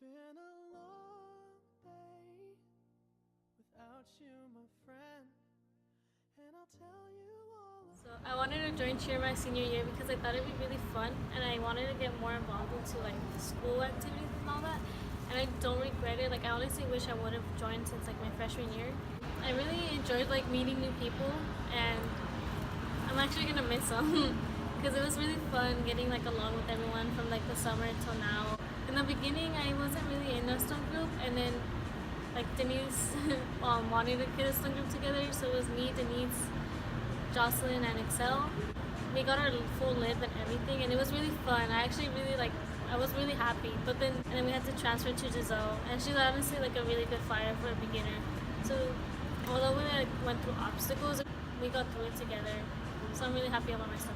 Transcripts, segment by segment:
been a long day without you, my friend, and I'll tell you all. So I wanted to join cheer my senior year because I thought it'd be really fun, and I wanted to get more involved into like school activities and all that. And I don't regret it. Like I honestly wish I would have joined since like my freshman year. I really enjoyed like meeting new people, and I'm actually gonna miss them because it was really fun getting like along with everyone from like the summer until now. In the beginning, I wasn't really in a stunt group, and then like Denise wanted to get a stunt group together, so it was me, Denise, Jocelyn, and Excel. We got our full lib and everything, and it was really fun. I actually really like. I was really happy, but then we had to transfer to Giselle, and she's honestly like a really good fighter for a beginner. So although we like, went through obstacles, we got through it together. So I'm really happy about my stuff.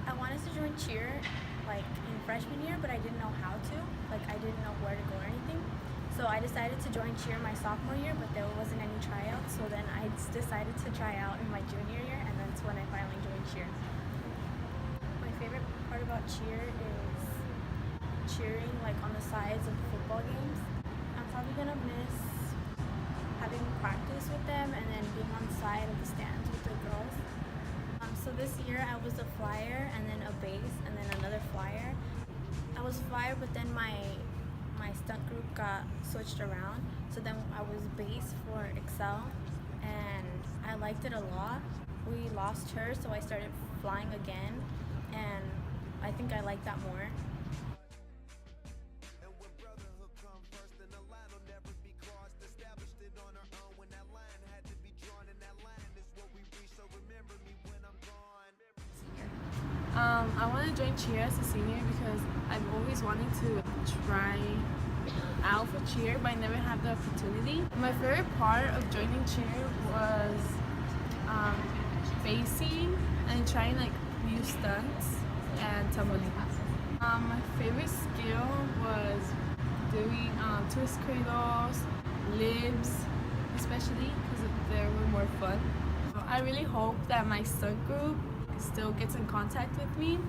I wanted to join cheer like in freshman year, but I didn't know how to. Like I didn't know where to go or anything. So I decided to join cheer my sophomore year, but there wasn't any tryouts. So then I decided to try out in my junior year, and that's when I finally joined cheer. My favorite part about cheer is cheering like on the sides of football games. I'm probably gonna miss having practice with them and then being on the side of the stands with the girls. So this year I was a flyer and then a base and then another flyer. I was flyer, but then my stunt group got switched around. So then I was base for Excel, and I liked it a lot. We lost her, so I started flying again, and I think I like that more. I want to join cheer as a senior because I've always wanted to try out for cheer, but I never had the opportunity. My favorite part of joining cheer was basing and trying like new stunts and tumbling. My favorite skill was doing twist cradles, libs, especially because they were more fun. I really hope that my stunt group still gets in contact with me,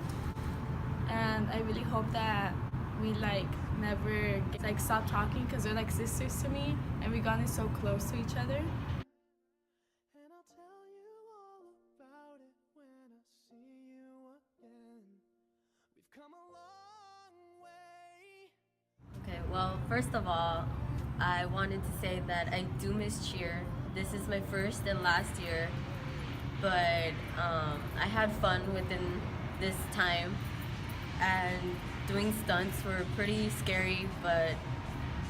and I really hope that we like never like stop talking because they're like sisters to me, and we gotten so close to each other. And I'll tell you all about it when I see you again. We've come a long way. Okay, well, first of all, I wanted to say that I do miss cheer. This is my first and last year, but I had fun within this time, and doing stunts were pretty scary but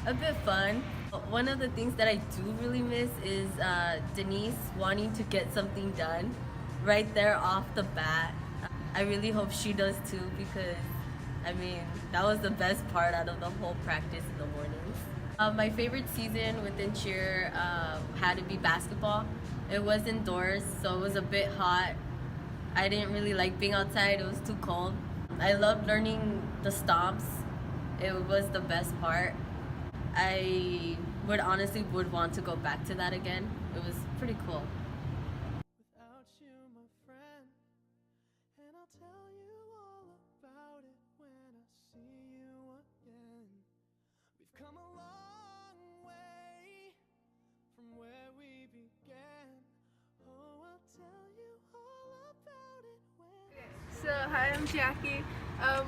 a bit fun. One of the things that I do really miss is Denise wanting to get something done right there off the bat. I really hope she does too, because I mean, that was the best part out of the whole practice in the mornings. My favorite season within cheer had to be basketball. It was indoors, so it was a bit hot. I didn't really like being outside, it was too cold. I loved learning the stomps. It was the best part. I would honestly want to go back to that again. It was pretty cool. Without you, my friend, and I'll tell you all about it when I see you again. We've come a long way from where we began. Oh, I'll tell you all about it when. So, hi, I'm Jackie.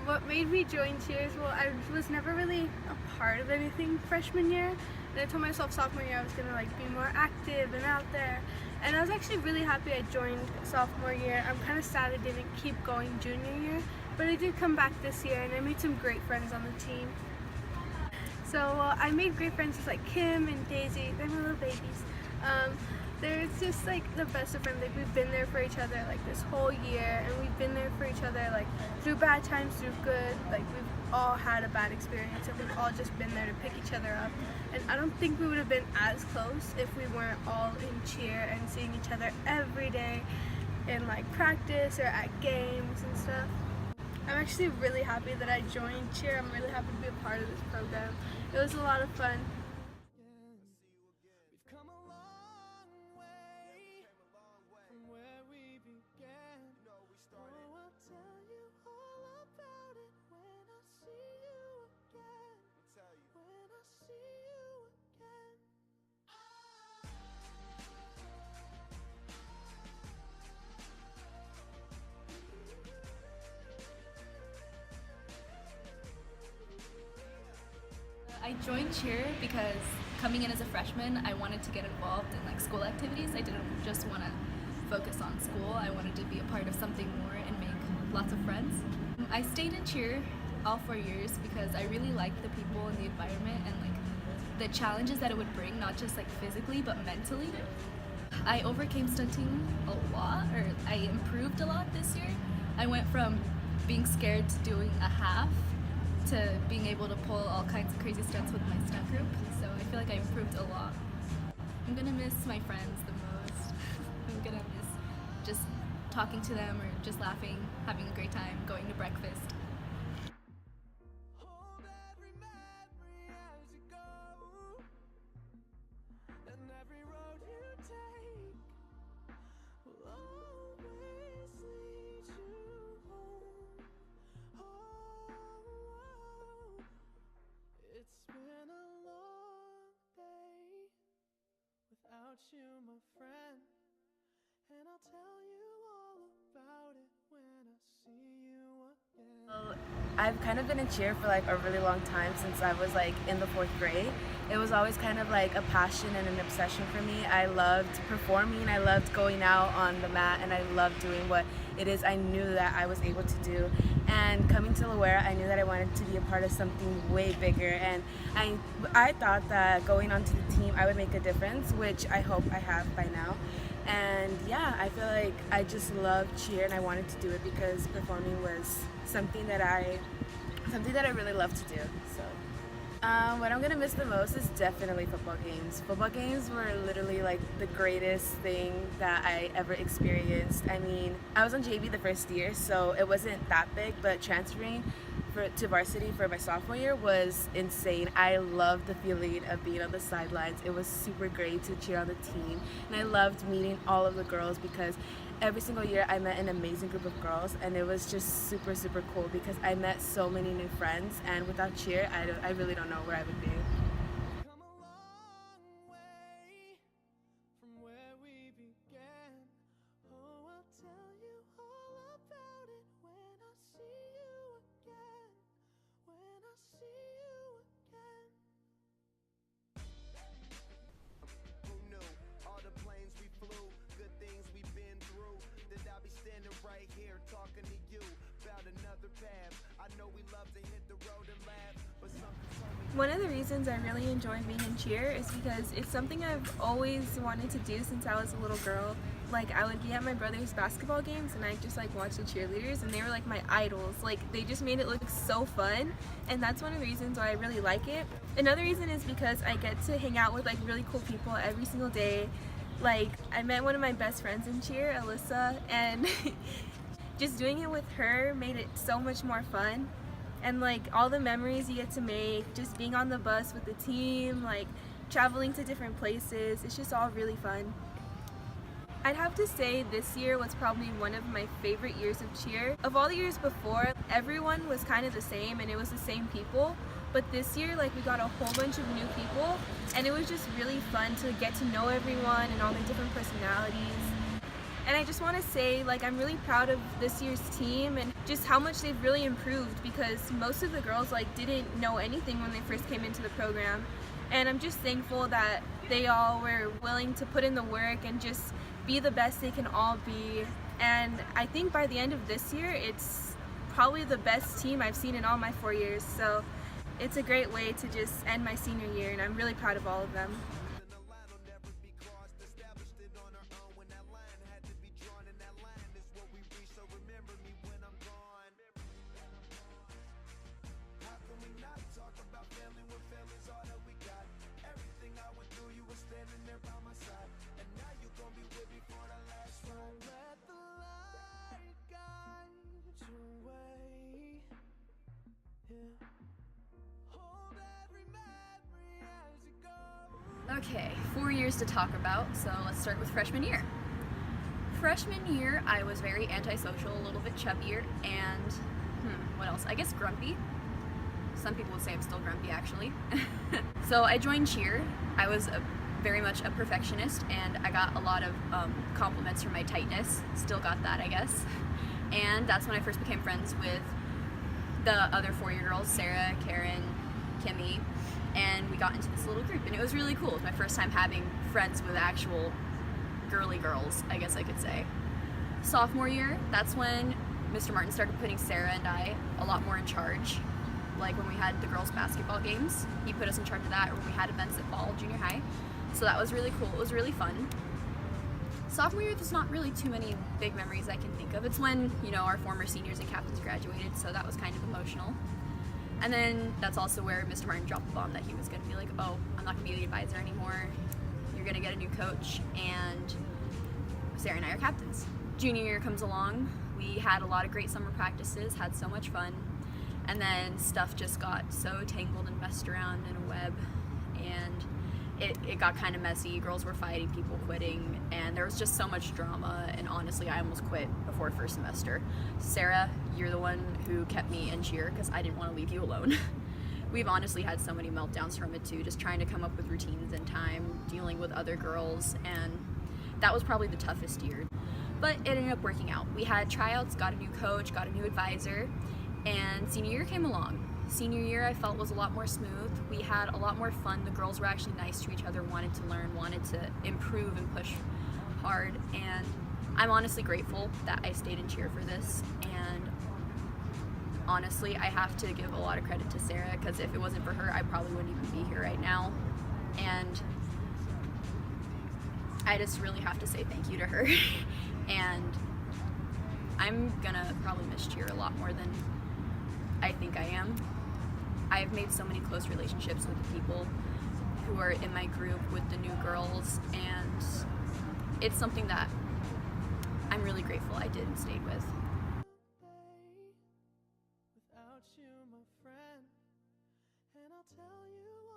What made me join cheers? Well, I was never really a part of anything freshman year, and I told myself sophomore year I was gonna like be more active and out there. And I was actually really happy I joined sophomore year. I'm kind of sad I didn't keep going junior year, but I did come back this year, and I made some great friends on the team. So I made great friends with like Kim and Daisy. They're my little babies. They're just like the best of friends. Like we've been there for each other like this whole year, and we've been there for each other like through bad times, through good. Like we've all had a bad experience, and we've all just been there to pick each other up. And I don't think we would have been as close if we weren't all in cheer and seeing each other every day in like practice or at games and stuff. I'm actually really happy that I joined cheer. I'm really happy to be a part of this program. It was a lot of fun. I joined cheer because coming in as a freshman, I wanted to get involved in like school activities. I didn't just want to focus on school. I wanted to be a part of something more and make lots of friends. I stayed in cheer all 4 years because I really liked the people and the environment and like the challenges that it would bring, not just like physically but mentally. I overcame stunting a lot, or I improved a lot this year. I went from being scared to doing a half to being able to pull all kinds of crazy stunts with my stunt group. So I feel like I improved a lot. I'm gonna miss my friends the most. I'm gonna miss just talking to them or just laughing, having a great time, going to breakfast. Hold every memory as you go, and every road you take will always lead you home. Oh, it's been a long day without you, my friend, and I'll tell you all about it when I see you again. So, I've kind of been in cheer for like a really long time, since I was like in the 4th grade. It was always kind of like a passion and an obsession for me. I loved performing, I loved going out on the mat, and I loved doing what it is I knew that I was able to do. And coming to Loera, I knew that I wanted to be a part of something way bigger, and I thought that going onto the team I would make a difference, which I hope I have by now. And yeah, I feel like I just love cheer, and I wanted to do it because performing was something that I really love to do. So what I'm gonna miss the most is definitely football games. Football games were literally like the greatest thing that I ever experienced. I mean, I was on JV the first year, so it wasn't that big, but transferring to varsity for my sophomore year was insane. I loved the feeling of being on the sidelines. It was super great to cheer on the team, and I loved meeting all of the girls because every single year I met an amazing group of girls, and it was just super, super cool because I met so many new friends, and without cheer, I really don't know where I would be. Come a long way from where we began. Oh, I'll tell you all about it when I see you again. When I see you again. Who knew all the planes we flew, good things we've been through, that I'll be standing right here talking to you about another path. I know we love to hit the road and laugh, but something told me. One of the reasons I really enjoy being in cheer is because it's something I've always wanted to do since I was a little girl. Like, I would be at my brother's basketball games and I'd just like watch the cheerleaders, and they were like my idols. Like, they just made it look so fun, and that's one of the reasons why I really like it. Another reason is because I get to hang out with like really cool people every single day. Like, I met one of my best friends in cheer, Alyssa, and just doing it with her made it so much more fun. And like all the memories you get to make, just being on the bus with the team, like traveling to different places, it's just all really fun. I'd have to say this year was probably one of my favorite years of cheer. Of all the years before, everyone was kind of the same and it was the same people. But this year, like, we got a whole bunch of new people, and it was just really fun to get to know everyone and all their different personalities. And I just want to say, like, I'm really proud of this year's team and just how much they've really improved, because most of the girls, like, didn't know anything when they first came into the program. And I'm just thankful that they all were willing to put in the work and just be the best they can all be. And I think by the end of this year, it's probably the best team I've seen in all my 4 years. So it's a great way to just end my senior year, and I'm really proud of all of them. Let the light guide your way. Yeah. Hold every memory as you go. Okay, 4 years to talk about, so let's start with freshman year. Freshman year, I was very antisocial, a little bit chubbier, and what else? I guess grumpy. Some people would say I'm still grumpy, actually. So I joined cheer. I was very much a perfectionist, and I got a lot of compliments for my tightness. Still got that, I guess. And that's when I first became friends with the other 4-year girls, Sarah, Karen, Kimmy. and we got into this little group, and it was really cool. It was my first time having friends with actual girly girls, I guess I could say. Sophomore year, that's when Mr. Martin started putting Sarah and I a lot more in charge. Like when we had the girls' basketball games, he put us in charge of that, or when we had events at fall, junior high. So that was really cool. It was really fun. Sophomore year, there's not really too many big memories I can think of. It's when, you know, our former seniors and captains graduated, so that was kind of emotional. And then that's also where Mr. Martin dropped the bomb that he was going to be like, oh, I'm not going to be the advisor anymore. You're going to get a new coach, and Sarah and I are captains. Junior year comes along. We had a lot of great summer practices, had so much fun, and then stuff just got so tangled and messed around in a web, and it got kind of messy. Girls were fighting, people quitting, and there was just so much drama, and honestly, I almost quit before first semester. Sarah, you're the one who kept me in cheer because I didn't want to leave you alone. We've honestly had so many meltdowns from it too, just trying to come up with routines in time, dealing with other girls, and that was probably the toughest year. But it ended up working out. We had tryouts, got a new coach, got a new advisor, and senior year came along. Senior year I felt was a lot more smooth. We had a lot more fun. The girls were actually nice to each other, wanted to learn, wanted to improve and push hard, and I'm honestly grateful that I stayed in cheer for this. And honestly, I have to give a lot of credit to Sarah, because if it wasn't for her, I probably wouldn't even be here right now. And I just really have to say thank you to her. And I'm gonna probably miss cheer a lot more than I think I am. I've made so many close relationships with the people who are in my group, with the new girls, and it's something that I'm really grateful I did and stayed with. Without you, my friend, and I'll tell you